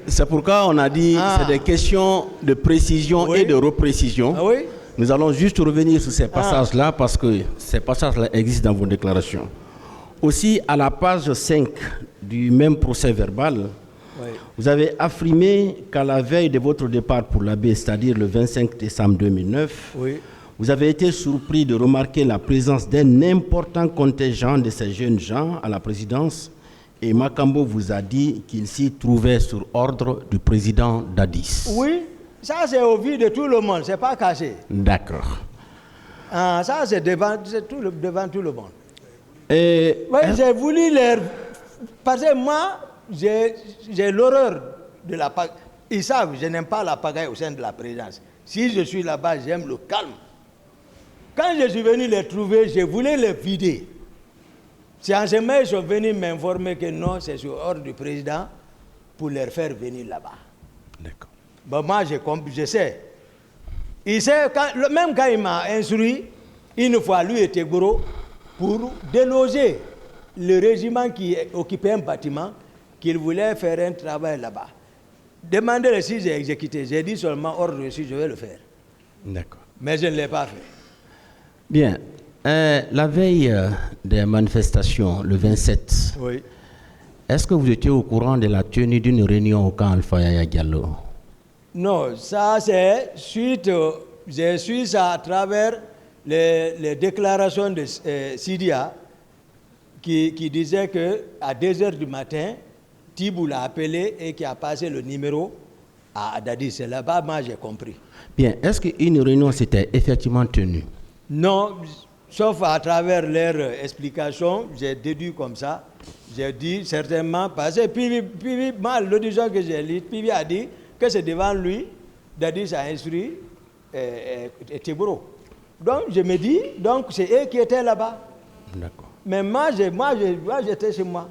C'est pourquoi on a dit c'est des questions de précision et de reprécision. Ah oui? Nous allons juste revenir sur ces passages-là parce que ces passages-là existent dans vos déclarations. Aussi, à la page 5 du même procès verbal, vous avez affirmé qu'à la veille de votre départ pour la baie, c'est-à-dire le 25 décembre 2009, vous avez été surpris de remarquer la présence d'un important contingent de ces jeunes gens à la présidence et Makambo vous a dit qu'il s'y trouvait sur ordre du président Dadis. Oui, ça c'est au vu de tout le monde, c'est pas caché. D'accord. Ça c'est devant tout le monde. Oui, j'ai voulu leur... Parce que moi, j'ai l'horreur de la pagaille. Ils savent, je n'aime pas la pagaille au sein de la présidence. Si je suis là-bas, j'aime le calme. Quand je suis venu les trouver, je voulais les vider. C'est en ce moment qu'ils sont venus m'informer que non, c'est sur ordre du président pour les faire venir là-bas. D'accord. Bon, moi, je sais. Il sait, même quand il m'a instruit, une fois lui était gros, pour déloger le régiment qui occupait un bâtiment, qu'il voulait faire un travail là-bas. Demandez-le si j'ai exécuté. J'ai dit seulement ordre si je vais le faire. D'accord. Mais je ne l'ai pas fait. Bien. La veille des manifestations, le 27, est-ce que vous étiez au courant de la tenue d'une réunion au camp Alpha Yaya Diallo? Non, ça c'est suite, j'ai su ça à travers les déclarations de Sidia qui disait qu'à 2h du matin, Tibou l'a appelé et qui a passé le numéro à Dadis. C'est là-bas, moi j'ai compris. Bien, est-ce qu'une réunion s'était effectivement tenue? Non, sauf à travers leurs explications, j'ai déduit comme ça. J'ai dit certainement, parce que puis mal, l'audition que j'ai lu, Pivi a dit que c'est devant lui, Dadis a instruit Tibou. Donc je me dis, donc c'est eux qui étaient là-bas. D'accord. Mais moi j'étais chez moi.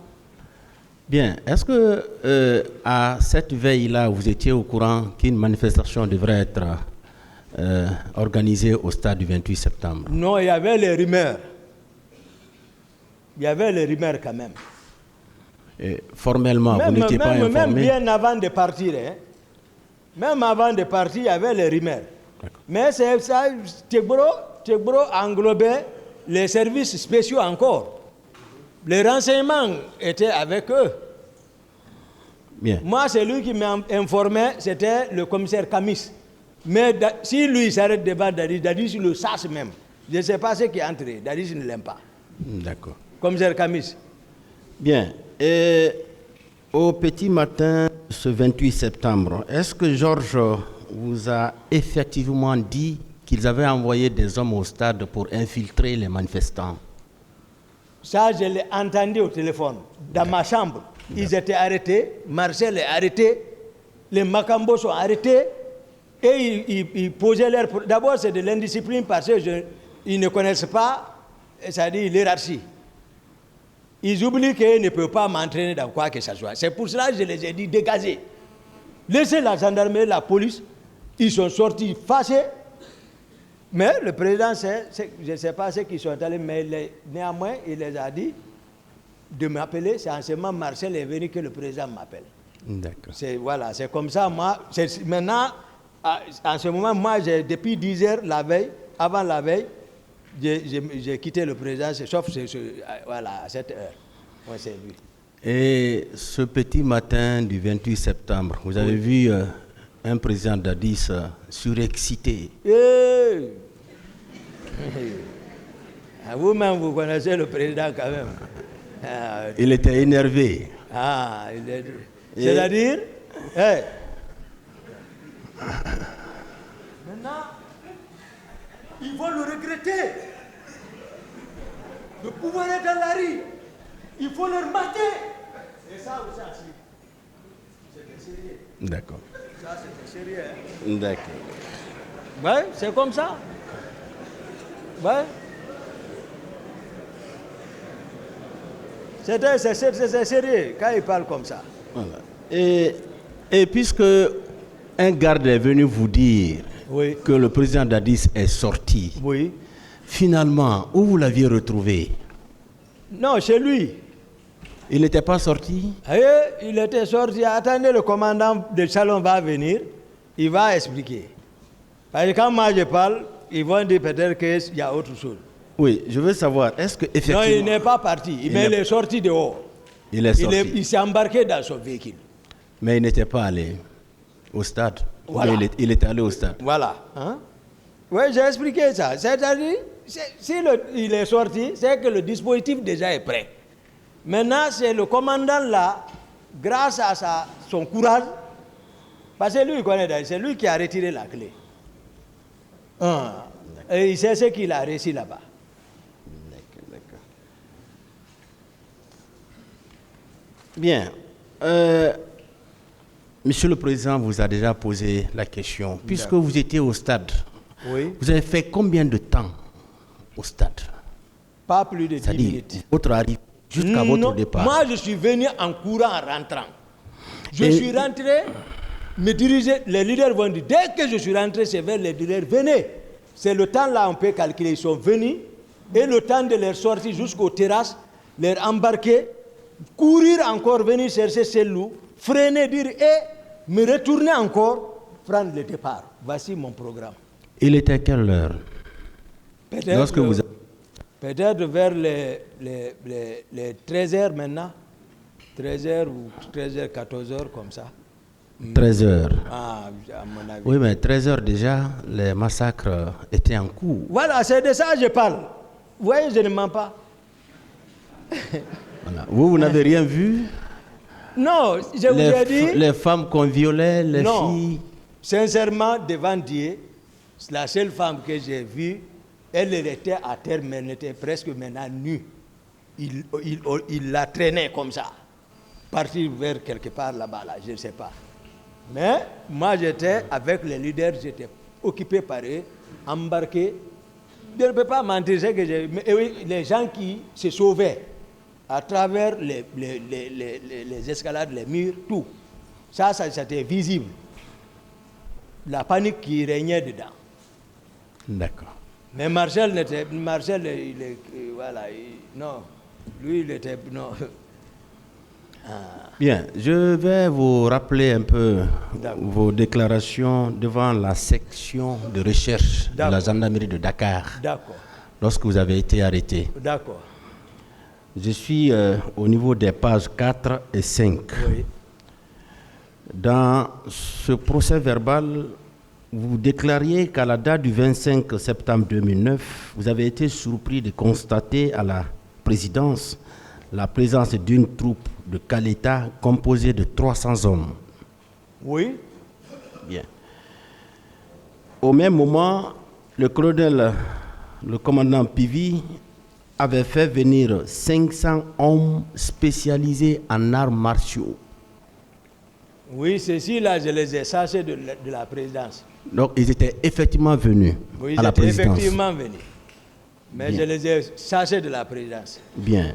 Bien. Est-ce que à cette veille-là, vous étiez au courant qu'une manifestation devrait être organisée au stade du 28 septembre? Non, il y avait les rumeurs. Il y avait les rumeurs quand même. Et formellement, vous n'étiez pas informé? Même bien avant de partir, hein, même avant de partir, il y avait les rumeurs. Mais c'est ça, Tegboro englobait les services spéciaux encore. Les renseignements étaient avec eux. Bien. Moi, c'est lui qui m'a informé, c'était le commissaire Kamis. Mais si lui s'arrête devant Dadis, Dadis le sache même. Je ne sais pas ce qui est entré. Dadis ne l'aime pas. D'accord. Commissaire Kamis. Bien. Et au petit matin, ce 28 septembre, est-ce que Georges vous a effectivement dit qu'ils avaient envoyé des hommes au stade pour infiltrer les manifestants? Ça, je l'ai entendu au téléphone, dans ma chambre. Ils étaient arrêtés, Marcel est arrêté, les Makambo sont arrêtés, et ils posaient leur... D'abord, c'est de l'indiscipline parce qu'ils ne connaissent pas, c'est-à-dire l'hierarchie. Ils oublient qu'ils ne peuvent pas m'entraîner dans quoi que ce soit. C'est pour cela que je les ai dit, dégagez. Laissez la gendarmerie, la police. Ils sont sortis fâchés. Mais le président, je ne sais pas ce qu'ils sont allés, mais néanmoins, il les a dit de m'appeler. C'est en ce moment Marcel est venu que le président m'appelle. D'accord. Voilà, c'est comme ça. Moi, maintenant, en ce moment, moi, depuis 10 heures, la veille, avant la veille, j'ai quitté le président, sauf voilà, à cette heure. Moi, c'est lui. Et ce petit matin du 28 septembre, vous avez vu un président Dadis surexcité. Vous-même, vous connaissez le président quand même. Il était énervé. C'est-à-dire, maintenant, ils vont le regretter de pouvoir être dans la rue. Il faut leur mater. Et ça aussi, c'était sérieux. D'accord. Ça, c'était sérieux. Hein? D'accord. Ouais, c'est comme ça. Ouais. C'est sérieux quand il parle comme ça. Voilà. Et puisque un garde est venu vous dire que le président Dadis est sorti, finalement, où vous l'aviez retrouvé? Non, chez lui. Il n'était pas sorti? Il était sorti. Attendez, le commandant de Chalon va venir. Il va expliquer. Parce que quand moi je parle, ils vont dire peut-être qu'il y a autre chose. Oui, je veux savoir, est-ce que effectivement... Non, il n'est pas parti. Mais il est sorti dehors. Il est sorti. Il s'est embarqué dans son véhicule. Mais il n'était pas allé au stade. Voilà. Il est allé au stade. Voilà. Hein? Oui, j'ai expliqué ça. C'est-à-dire, si il est sorti, c'est que le dispositif déjà est prêt. Maintenant, c'est le commandant là, grâce à son courage, parce que lui, il connaît, c'est lui qui a retiré la clé. Et il sait ce qu'il a réussi là-bas. D'accord. Bien. Monsieur le Président vous a déjà posé la question. Puisque vous étiez au stade, oui. Vous avez fait combien de temps au stade? Pas plus de 10 minutes. Votre arrivée jusqu'à votre départ. Moi, je suis venu en courant, en rentrant. Je suis rentré, me diriger, les leaders vont dire, dès que je suis rentré, c'est vers les leaders, venez. C'est le temps là, on peut calculer, ils sont venus, et le temps de leur sortie jusqu'aux terrasses, leur embarquer, courir encore, venir chercher ces loups, freiner, dire, et me retourner encore, prendre le départ. Voici mon programme. Il était quelle heure? Peut-être vers les 13h maintenant. 13h ou 13h, 14h comme ça. 13h. Ah, à mon avis. Oui, mais 13h déjà, les massacres étaient en cours. Voilà, c'est de ça que je parle. Vous voyez, je ne mens pas. Voilà. Vous n'avez rien vu? Non, je vous ai dit... Les femmes qu'on violait, les filles... Sincèrement, devant Dieu, la seule femme que j'ai vue, elle était à terre, mais elle était presque maintenant nue. Il la traînait comme ça. Partir vers quelque part là-bas, là, je ne sais pas. Mais moi, j'étais avec les leaders, j'étais occupé par eux, embarqué. Je ne peux pas mentir, c'est que les gens qui se sauvaient à travers les escalades, les murs, tout. Ça c'était visible. La panique qui régnait dedans. D'accord. Mais Marcel, voilà, non, lui, il était, non. Bien, je vais vous rappeler un peu vos déclarations devant la section de recherche de la gendarmerie de Dakar. D'accord. Lorsque vous avez été arrêté. D'accord. Je suis au niveau des pages 4 et 5. Oui. Dans ce procès verbal, vous déclariez qu'à la date du 25 septembre 2009, vous avez été surpris de constater à la présidence la présence d'une troupe de Kaleta composée de 300 hommes. Oui. Bien. Au même moment, le colonel, le commandant Pivi, avait fait venir 500 hommes spécialisés en arts martiaux. Oui, ceci-là, je les ai sachés de la présidence. Donc, ils étaient effectivement venus à la présidence. Ils étaient effectivement venus. Mais bien. Je les ai sachés de la présidence. Bien.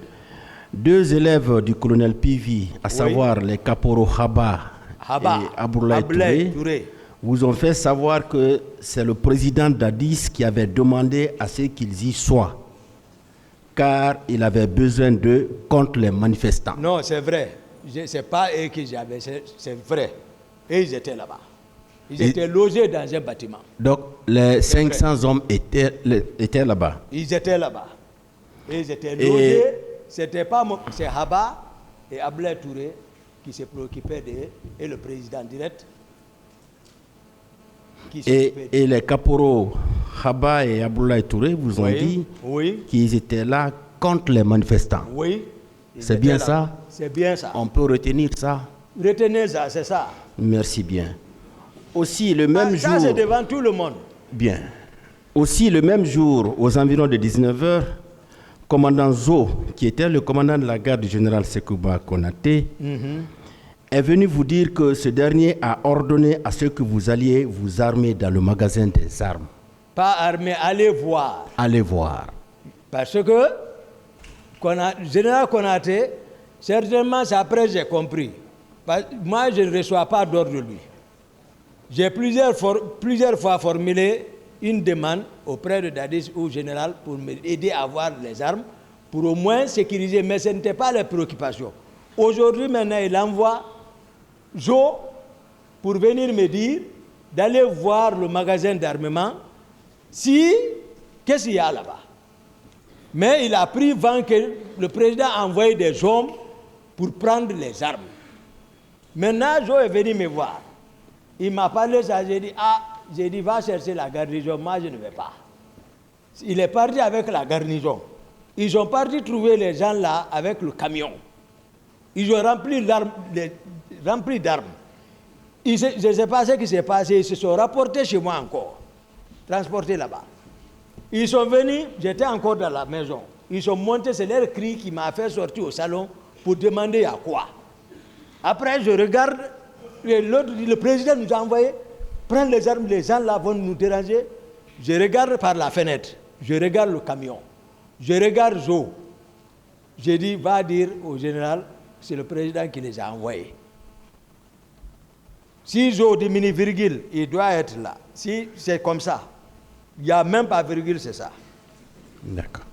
2 élèves du colonel Pivi, à savoir les caporaux Haba et Aboulaye Touré, vous ont fait savoir que c'est le président d'Addis qui avait demandé à ce qu'ils y soient, car il avait besoin d'eux contre les manifestants. Non, c'est vrai. Ce n'est pas eux qui j'avais, c'est vrai. Et ils étaient là-bas. Ils étaient logés dans un bâtiment. Donc, les 500 hommes étaient là-bas. Ils étaient là-bas. Et ils étaient logés. C'était pas c'est Haba et Aboulaye Touré qui se préoccupaient d'eux et le président direct. Et les caporaux Haba et Aboulaye Touré vous ont dit qu'ils étaient là contre les manifestants. Oui. C'est bien ça? C'est bien ça. On peut retenir ça? Retenez ça, c'est ça. Merci bien. Aussi, le même jour... Ça, c'est devant tout le monde. Bien. Aussi, le même jour, aux environs de 19h, commandant Zo, qui était le commandant de la garde du général Sekouba Konaté, est venu vous dire que ce dernier a ordonné à ce que vous alliez vous armer dans le magasin des armes. Pas armer, allez voir. Allez voir. Parce que le général Konaté, certainement, c'est après j'ai compris. Moi, je ne reçois pas d'ordre de lui. J'ai plusieurs fois formulé une demande auprès de Dadis ou général pour m'aider à avoir les armes pour au moins sécuriser, mais ce n'était pas les préoccupations. Aujourd'hui, maintenant, il envoie Joe pour venir me dire d'aller voir le magasin d'armement, qu'est-ce qu'il y a là-bas. Mais il a pris vent que le président a envoyé des hommes pour prendre les armes. Maintenant, Joe est venu me voir. Il m'a parlé ça, j'ai dit, va chercher la garnison, moi je ne vais pas. Il est parti avec la garnison. Ils sont partis trouver les gens là avec le camion. Ils ont rempli d'armes. Je ne sais pas ce qui s'est passé, ils se sont rapportés chez moi encore, transportés là-bas. Ils sont venus, j'étais encore dans la maison. Ils sont montés, c'est leur cri qui m'a fait sortir au salon pour demander à quoi. Après, je regarde, le président nous a envoyé, prendre les armes, les gens là vont nous déranger. Je regarde par la fenêtre, je regarde le camion, je regarde Joe. J'ai dit, va dire au général, c'est le président qui les a envoyés. Si Joe diminue virgule, il doit être là. Si c'est comme ça, il n'y a même pas virgule, c'est ça. D'accord.